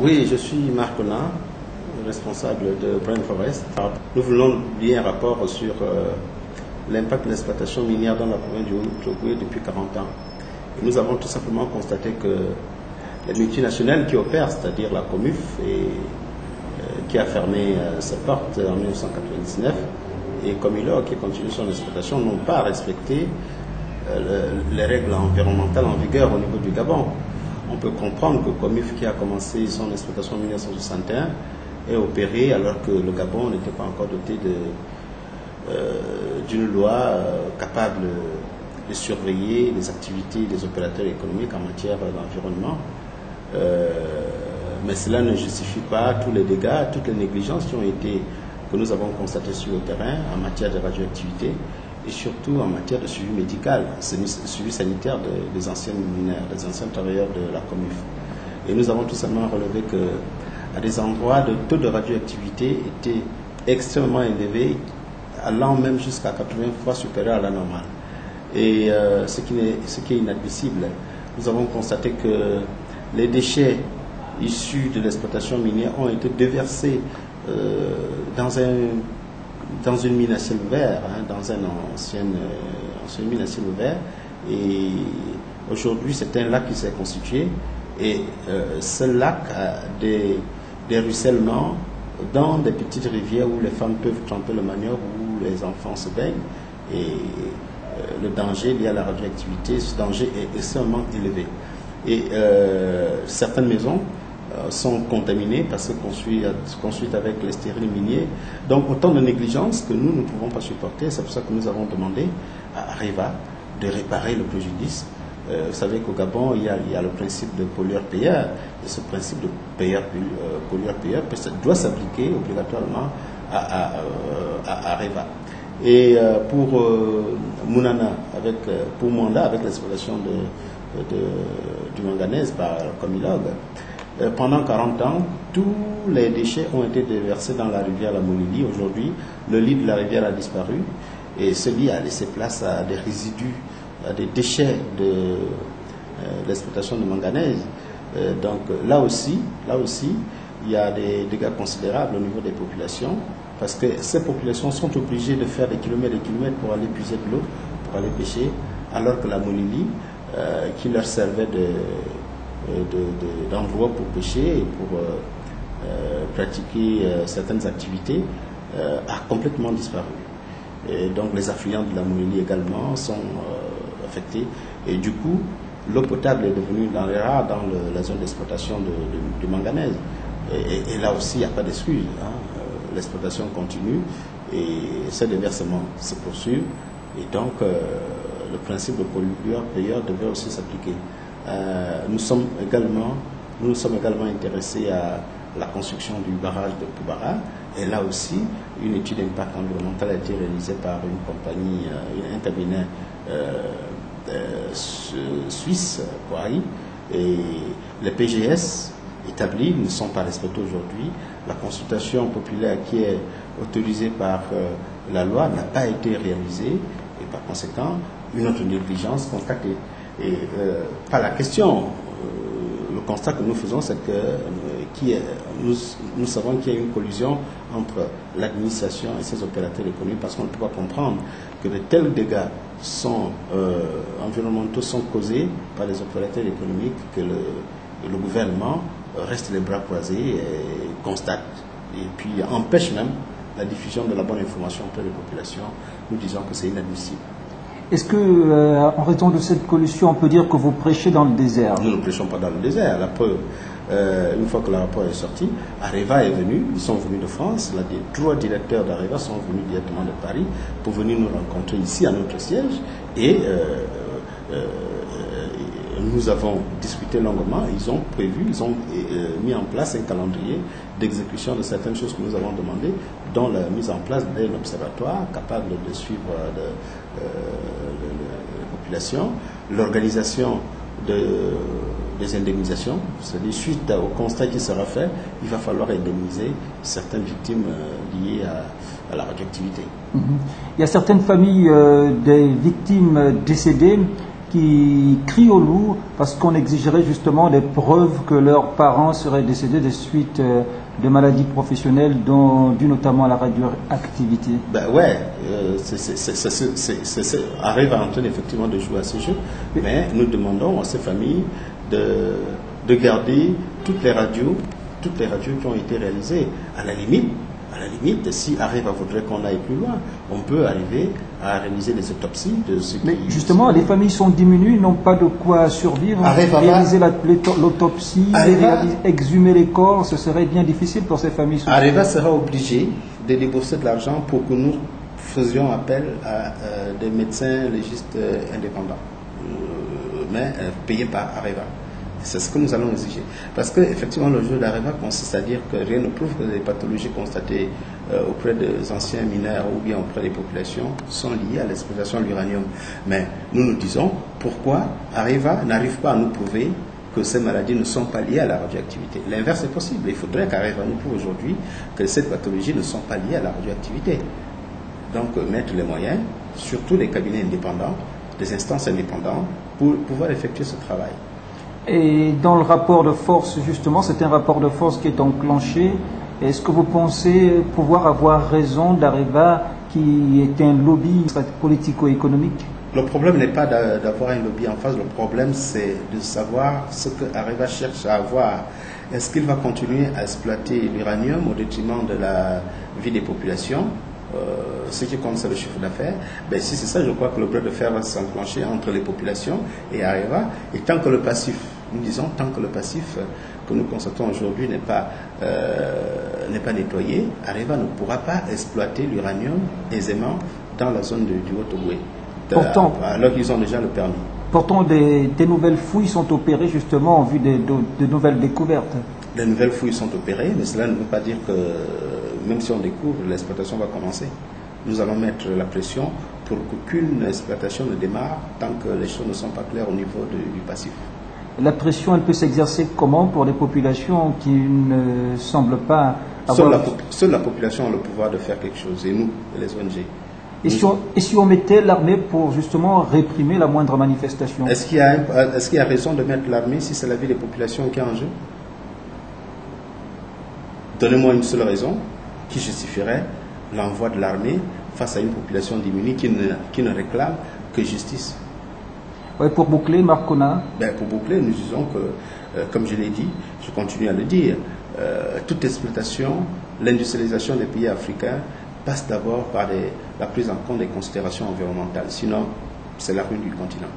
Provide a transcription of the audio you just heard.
Oui, je suis Marc Conan, responsable de Brain Forest. Nous voulons publier un rapport sur l'impact de l'exploitation minière dans la province du Haut-Ogooué depuis 40 ans. Et nous avons tout simplement constaté que les multinationales qui opèrent, c'est-à-dire la Comuf, qui a fermé ses portes en 1999, et Comilog qui continue son exploitation, n'ont pas respecté les règles environnementales en vigueur au niveau du Gabon. On peut comprendre que Comif, qui a commencé son exploitation en 1961, est opéré alors que le Gabon n'était pas encore doté d'une loi capable de surveiller les activités des opérateurs économiques en matière d'environnement. Mais cela ne justifie pas tous les dégâts, toutes les négligences que nous avons constatées sur le terrain en matière de radioactivité et surtout en matière de suivi médical, suivi sanitaire des anciens mineurs, des anciens travailleurs de la Comuf. Et nous avons tout simplement relevé qu'à des endroits, le taux de radioactivité était extrêmement élevé, allant même jusqu'à 80 fois supérieur à la normale. Et ce qui est inadmissible, nous avons constaté que les déchets issus de l'exploitation minière ont été déversés dans une mine à ciel ouvert, dans une ancienne mine à ciel ouvert. Et aujourd'hui, c'est un lac qui s'est constitué. Et ce lac a des ruissellements dans des petites rivières où les femmes peuvent tremper le manioc, où les enfants se baignent. Et le danger lié à la radioactivité, ce danger est extrêmement élevé. Et certaines maisons sont contaminées parce que construites avec les stériles miniers. Donc autant de négligences que nous ne pouvons pas supporter. C'est pour ça que nous avons demandé à Areva de réparer le préjudice. Vous savez qu'au Gabon, il y a le principe de pollueur-payeur. Et ce principe de pollueur-payeur doit s'appliquer obligatoirement à Areva. Et pour Mounana, pour Mwanda, avec l'exploitation du manganèse par Comilog, pendant 40 ans, tous les déchets ont été déversés dans la rivière La Monili. Aujourd'hui, le lit de la rivière a disparu et ce lit a laissé place à des résidus, à des déchets de l'exploitation de manganèse. Donc là aussi, il y a des dégâts considérables au niveau des populations parce que ces populations sont obligées de faire des kilomètres et des kilomètres pour aller puiser de l'eau, pour aller pêcher, alors que la Monili, qui leur servait d'endroit pour pêcher et pour pratiquer certaines activités, a complètement disparu. Et donc les affluents de la Monili également sont affectés. Et du coup, l'eau potable est devenue rare dans la zone d'exploitation du manganèse. Et là aussi, il n'y a pas d'excuse. L'exploitation continue et ces déversements se poursuivent. Et donc, le principe de pollueur-payeur devrait aussi s'appliquer. Nous sommes également intéressés à la construction du barrage de Poubara. Et là aussi, une étude d'impact environnemental a été réalisée par une compagnie, un cabinet suisse, Kouari. Et les PGS établis ne sont pas respectés aujourd'hui. La consultation populaire qui est autorisée par la loi n'a pas été réalisée. Et par conséquent, une autre négligence constatée. Et pas la question. Le constat que nous faisons, c'est que nous savons qu'il y a une collusion entre l'administration et ses opérateurs économiques parce qu'on ne peut pas comprendre que de tels dégâts environnementaux sont causés par les opérateurs économiques que le gouvernement reste les bras croisés et constate et puis empêche même la diffusion de la bonne information auprès des populations. Nous disons que c'est inadmissible. Est-ce que, en raison de cette collusion, on peut dire que vous prêchez dans le désert? Nous ne prêchons pas dans le désert. La preuve, une fois que le rapport est sorti, Areva est venu, ils sont venus de France, les 3 directeurs d'Areva sont venus directement de Paris pour venir nous rencontrer ici à notre siège et nous avons discuté longuement. Ils ont mis en place un calendrier d'exécution de certaines choses que nous avons demandées, dont la mise en place d'un observatoire capable de suivre la population, l'organisation des indemnisations. C'est-à-dire, suite au constat qui sera fait, il va falloir indemniser certaines victimes liées à la radioactivité. Il y a certaines familles des victimes décédées qui crient au loup parce qu'on exigerait justement des preuves que leurs parents seraient décédés des suites de maladies professionnelles, dues notamment à la radioactivité. Ben ouais, arrive à Antoine effectivement de jouer à ce jeu, mais nous demandons à ces familles de garder toutes les radios qui ont été réalisées. À la limite, si Areva voudrait qu'on aille plus loin, on peut arriver à réaliser des autopsies de ceux qui... Mais justement, les familles sont diminuées, n'ont pas de quoi survivre. Réaliser l'autopsie, exhumer les corps, ce serait bien difficile pour ces familles. Areva sera obligé de débourser de l'argent pour que nous faisions appel à des médecins légistes indépendants, mais payés par Areva. C'est ce que nous allons exiger. Parce qu'effectivement, le jeu d'Areva consiste à dire que rien ne prouve que les pathologies constatées auprès des anciens mineurs ou bien auprès des populations sont liées à l'exploitation de l'uranium. Mais nous disons pourquoi Areva n'arrive pas à nous prouver que ces maladies ne sont pas liées à la radioactivité. L'inverse est possible. Il faudrait qu'Areva nous prouve aujourd'hui que ces pathologies ne sont pas liées à la radioactivité. Donc, mettre les moyens, surtout les cabinets indépendants, des instances indépendantes, pour pouvoir effectuer ce travail. Et dans le rapport de force, justement, c'est un rapport de force qui est enclenché. Est-ce que vous pensez pouvoir avoir raison d'Areva qui est un lobby politico-économique? Le problème n'est pas d'avoir un lobby en face, le problème c'est de savoir ce que Areva cherche à avoir. Est-ce qu'il va continuer à exploiter l'uranium au détriment de la vie des populations? Ce qui compte, c'est le chiffre d'affaires. Ben, si c'est ça, je crois que le bras de fer va s'enclencher entre les populations et Areva. Et tant que le passif, nous disons, tant que le passif que nous constatons aujourd'hui n'est pas nettoyé, Areva ne pourra pas exploiter l'uranium aisément dans la zone du Haut-Ogooué. Alors qu'ils ont déjà le permis. Pourtant, des nouvelles fouilles sont opérées justement en vue de nouvelles découvertes. Les nouvelles fouilles sont opérées, mais cela ne veut pas dire que même si on découvre, l'exploitation va commencer. Nous allons mettre la pression pour qu'aucune exploitation ne démarre tant que les choses ne sont pas claires au niveau du passif. La pression, elle peut s'exercer comment pour des populations qui ne semblent pas avoir... Seule la population a le pouvoir de faire quelque chose, et nous, les ONG. Et si on mettait l'armée pour justement réprimer la moindre manifestation? Est-ce qu'il y a raison de mettre l'armée si c'est la vie des populations qui est en jeu? Donnez-moi une seule raison qui justifierait l'envoi de l'armée face à une population diminuée qui ne réclame que justice. Ouais, pour boucler, Marcona. Pour boucler, nous disons que, comme je l'ai dit, je continue à le dire, toute exploitation, l'industrialisation des pays africains passe d'abord par la prise en compte des considérations environnementales. Sinon, c'est la ruine du continent.